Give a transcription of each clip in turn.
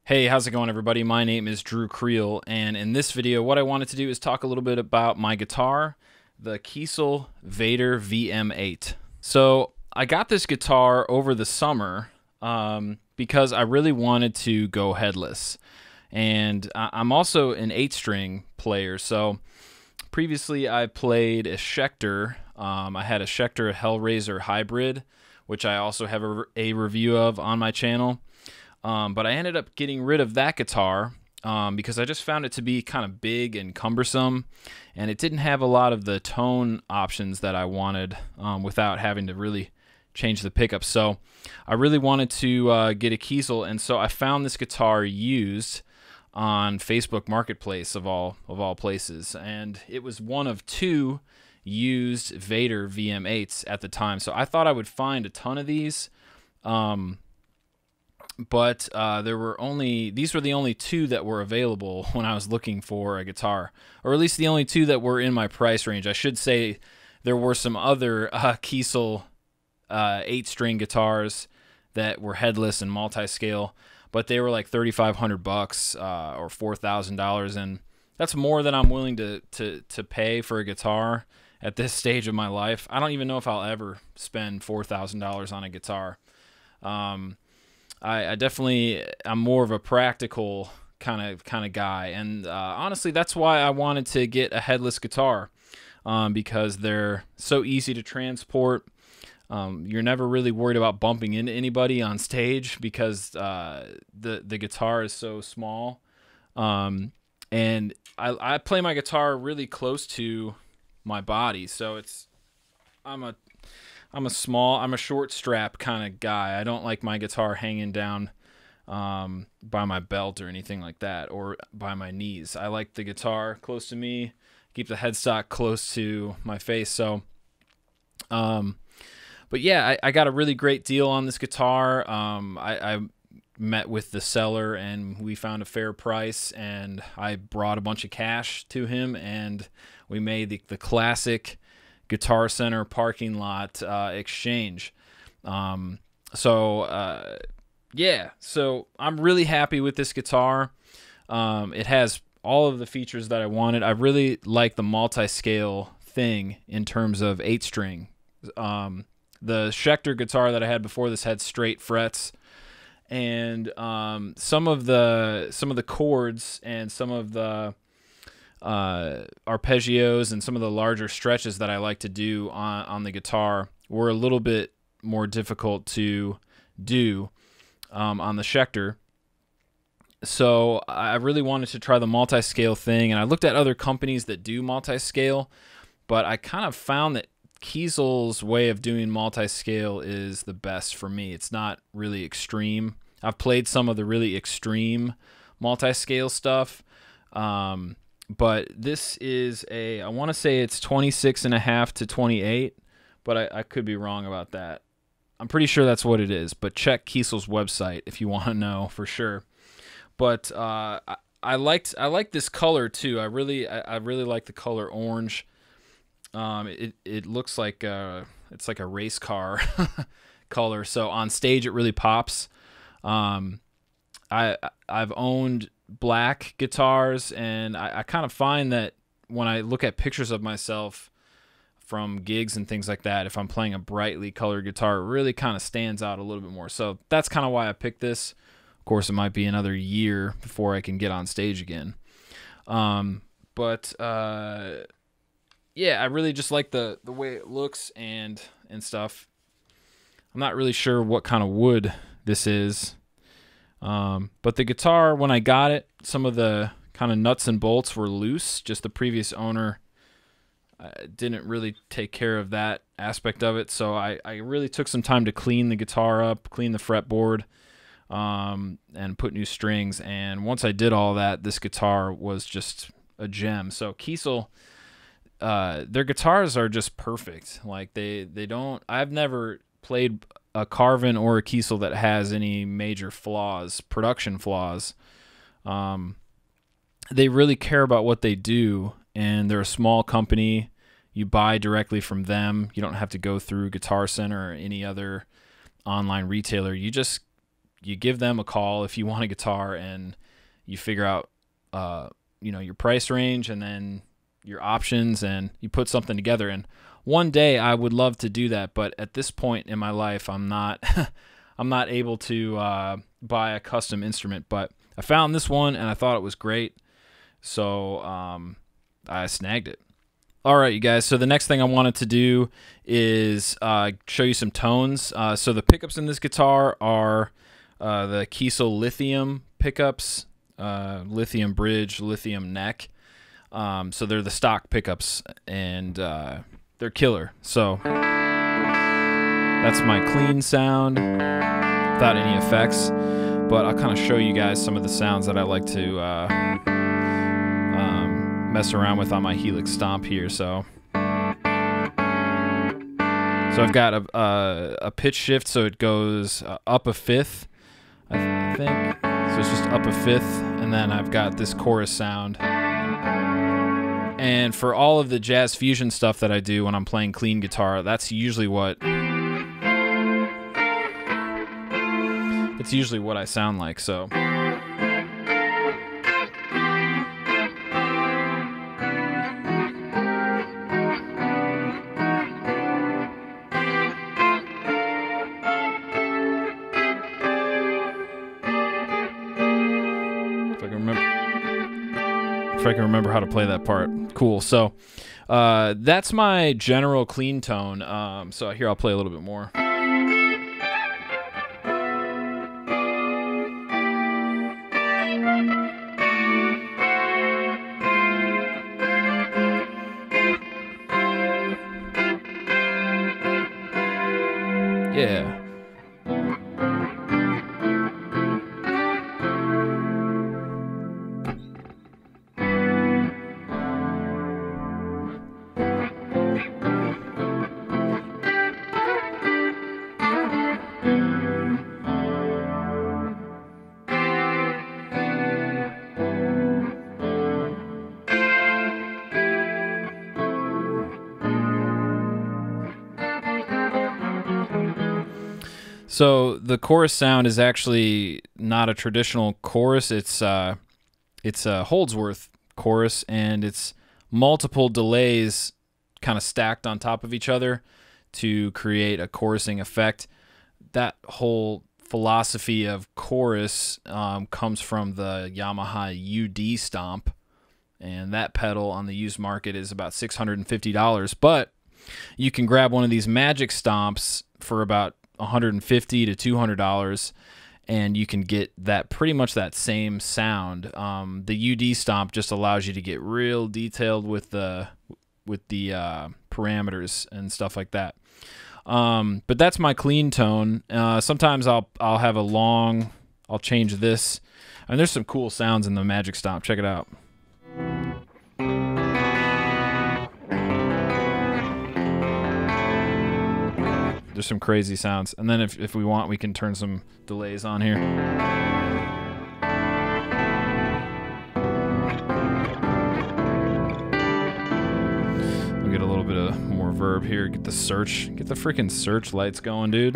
Hey, how's it going, everybody? My name is Drew Creal, and in this video, what I wanted to do is talk a little bit about my guitar, the Kiesel Vader VM8. So I got this guitar over the summer because I really wanted to go headless, and I'm also an 8-string player. So previously, I played a Schecter. I had a Schecter Hellraiser hybrid, which I also have a review of on my channel. But I ended up getting rid of that guitar because I just found it to be kind of big and cumbersome, and it didn't have a lot of the tone options that I wanted without having to really change the pickup. So I really wanted to get a Kiesel, and so I found this guitar used on Facebook Marketplace of all places, and it was one of 2 used Vader VM8s at the time. So I thought I would find a ton of these. But these were the only 2 that were available when I was looking for a guitar, or at least the only 2 that were in my price range. I should say there were some other Kiesel 8-string guitars that were headless and multi-scale, but they were like $3,500 or $4,000, and that's more than I'm willing to pay for a guitar at this stage of my life. I don't even know if I'll ever spend $4,000 on a guitar. I definitely, I'm more of a practical kind of guy, and honestly, that's why I wanted to get a headless guitar, because they're so easy to transport. You're never really worried about bumping into anybody on stage because the guitar is so small, and I play my guitar really close to my body, so I'm a short strap kind of guy. I don't like my guitar hanging down by my belt or anything like that, or by my knees. I like the guitar close to me, keep the headstock close to my face. So, but yeah, I got a really great deal on this guitar. I met with the seller and we found a fair price, and I brought a bunch of cash to him, and we made the classic Guitar Center parking lot exchange. Yeah, so I'm really happy with this guitar. It has all of the features that I wanted. I really like the multi-scale thing in terms of 8-string. The Schecter guitar that I had before this had straight frets, and some of the chords and some of the arpeggios and some of the larger stretches that I like to do on the guitar were a little bit more difficult to do on the Schecter. So I really wanted to try the multi-scale thing, and I looked at other companies that do multi-scale, but I kind of found that Kiesel's way of doing multi-scale is the best for me. It's not really extreme. I've played some of the really extreme multi-scale stuff, but this is I want to say it's 26.5 to 28, but I could be wrong about that. I'm pretty sure that's what it is, but check Kiesel's website if you want to know for sure. But I like this color too. I really like the color orange. It looks like it's like a race car color. So on stage it really pops. I've owned black guitars, and I kind of find that when I look at pictures of myself from gigs and things like that, if I'm playing a brightly colored guitar, it really kind of stands out a little bit more. So that's kind of why I picked this. Of course, it might be another year before I can get on stage again. Yeah, I really just like the way it looks and stuff. I'm not really sure what kind of wood this is. But the guitar, when I got it, some of the kind of nuts and bolts were loose. Just the previous owner didn't really take care of that aspect of it. So I really took some time to clean the guitar up, clean the fretboard, and put new strings. And once I did all that, this guitar was just a gem. So Kiesel, their guitars are just perfect. Like they don't, I've never played a Carvin or a Kiesel that has any major flaws, production flaws. They really care about what they do, and they're a small company. You buy directly from them. You don't have to go through Guitar Center or any other online retailer. You just you give them a call if you want a guitar, and you figure out you know, your price range and then your options, and you put something together. And one day I would love to do that, but at this point in my life, I'm not I'm not able to buy a custom instrument. But I found this one and I thought it was great, so I snagged it. All right, you guys, so the next thing I wanted to do is show you some tones. So the pickups in this guitar are the Kiesel Lithium pickups, lithium bridge, lithium neck. So they're the stock pickups, and they're killer. So that's my clean sound without any effects, but I'll kind of show you guys some of the sounds that I like to mess around with on my Helix Stomp here. So I've got a pitch shift, so it goes up a fifth, I think. So it's just up a fifth, and then I've got this chorus sound. And for all of the jazz fusion stuff that I do when I'm playing clean guitar, that's usually what I sound like. So if I can remember how to play that part. Cool. So that's my general clean tone. So here, I'll play a little bit more. Yeah. So the chorus sound is actually not a traditional chorus. It's a Holdsworth chorus, and it's multiple delays kind of stacked on top of each other to create a chorusing effect. That whole philosophy of chorus comes from the Yamaha UD Stomp, and that pedal on the used market is about $650. But you can grab one of these Magicstomps for about $150 to $200, and you can get that pretty much that same sound. The UD Stomp just allows you to get real detailed with the parameters and stuff like that. But that's my clean tone. Sometimes I'll have a long. I'll change this, and there's some cool sounds in the Magicstomp. Check it out. There's some crazy sounds. And then if we want, we can turn some delays on here. We'll get a little bit of more verb here. Get the freaking search lights going, dude.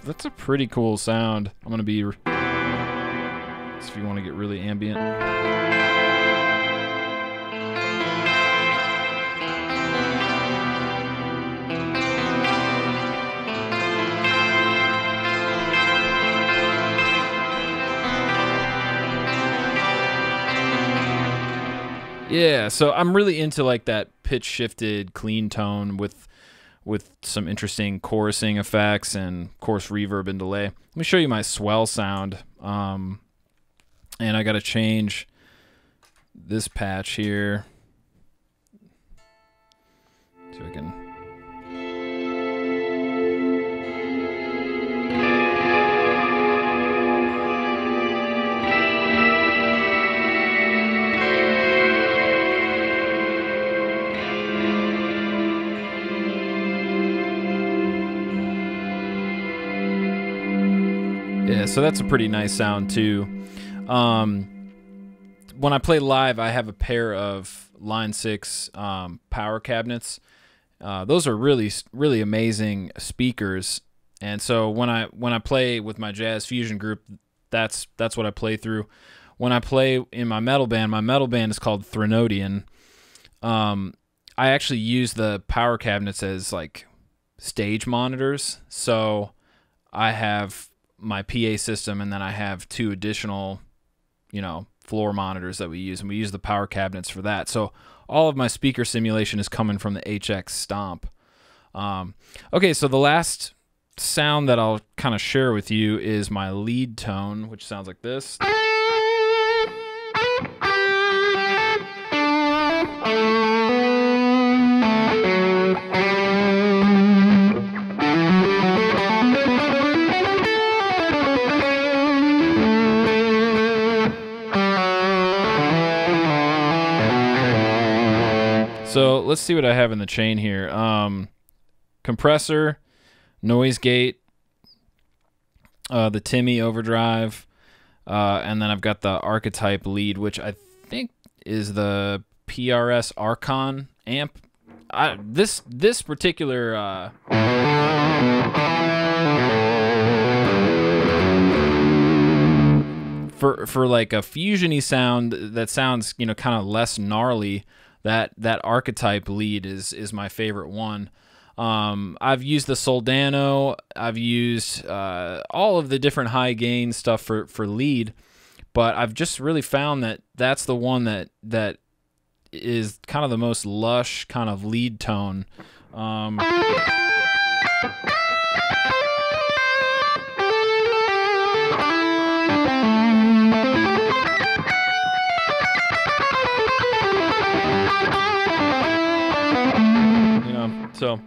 That's a pretty cool sound. I'm gonna be, if you want to get really ambient. Yeah, so I'm really into like that pitch shifted clean tone with some interesting chorusing effects and course reverb and delay. Let me show you my swell sound. And I got to change this patch here. So I can. Yeah, so that's a pretty nice sound too. when I play live, I have a pair of Line 6 power cabinets. Those are really, really amazing speakers. And so when I play with my jazz fusion group, that's what I play through. When I play in my metal band is called Threnodian. I actually use the power cabinets as like stage monitors. So I have my PA system, and then I have 2 additional, floor monitors that we use, and we use the power cabinets for that. So all of my speaker simulation is coming from the HX Stomp. Okay, so the last sound that I'll kind of share with you is my lead tone, which sounds like this. So let's see what I have in the chain here. Compressor, noise gate, the Timmy overdrive, and then I've got the archetype lead, which I think is the PRS Archon amp. This particular for like a fusiony sound that sounds kind of less gnarly. That archetype lead is my favorite one. I've used the Soldano. I've used all of the different high gain stuff for lead, but I've just really found that that's the one that is kind of the most lush kind of lead tone. So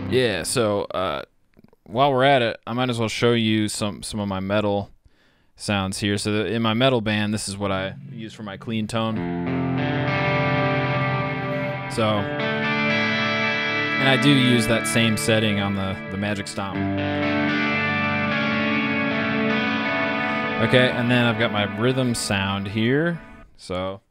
yeah, so while we're at it, I might as well show you some of my metal sounds here. So in my metal band, this is what I use for my clean tone. So, and I do use that same setting on the Magicstomp. Okay, and then I've got my rhythm sound here. So.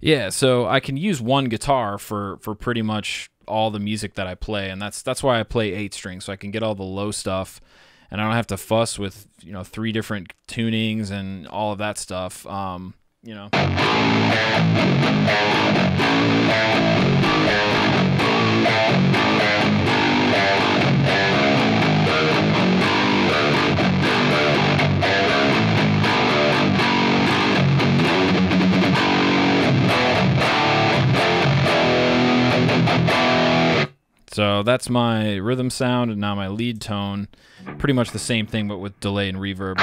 Yeah, so I can use one guitar for pretty much all the music that I play, and that's why I play 8-string, so I can get all the low stuff, and I don't have to fuss with 3 different tunings and all of that stuff. So that's my rhythm sound, and now my lead tone. Pretty much the same thing, but with delay and reverb.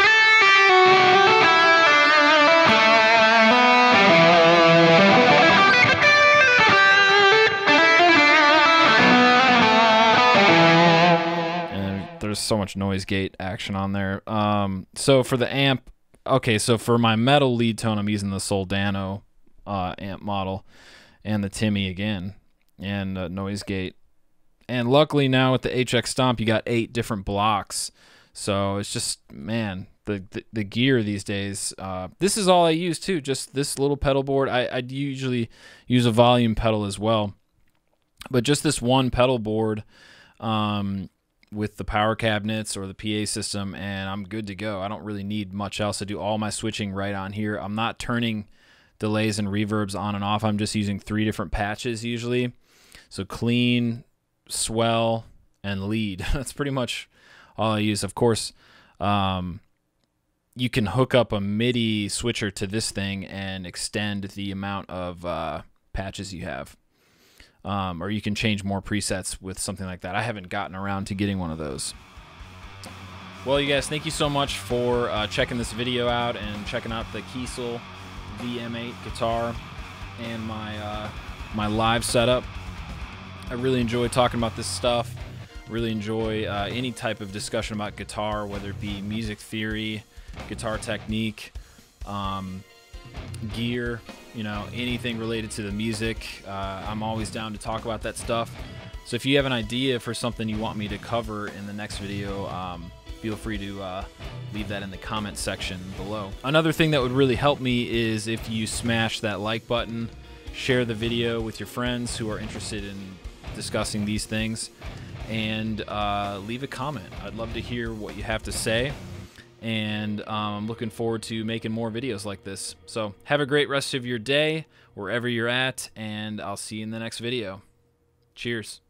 And there's so much noise gate action on there. So for the amp, okay, so for my metal lead tone, I'm using the Soldano amp model, and the Timmy again, and noise gate. And luckily now with the HX Stomp, you got 8 different blocks. So it's just, man, the gear these days. This is all I use too, just this little pedal board. I usually use a volume pedal as well. But just this one pedal board with the power cabinets or the PA system, and I'm good to go. I don't really need much else. I do all my switching right on here. I'm not turning delays and reverbs on and off. I'm just using 3 different patches usually. So clean, swell, and lead. That's pretty much all I use. Of course, you can hook up a MIDI switcher to this thing and extend the amount of patches you have. Or you can change more presets with something like that. I haven't gotten around to getting one of those. Well, you guys, thank you so much for checking this video out and checking out the Kiesel VM8 guitar and my live setup. I really enjoy talking about this stuff. Really enjoy any type of discussion about guitar, whether it be music theory, guitar technique, gear, you know, anything related to the music. I'm always down to talk about that stuff. So if you have an idea for something you want me to cover in the next video, feel free to leave that in the comment section below. Another thing that would really help me is if you smash that like button, share the video with your friends who are interested in discussing these things, and leave a comment. I'd love to hear what you have to say, and I'm looking forward to making more videos like this. So have a great rest of your day wherever you're at, and I'll see you in the next video. Cheers.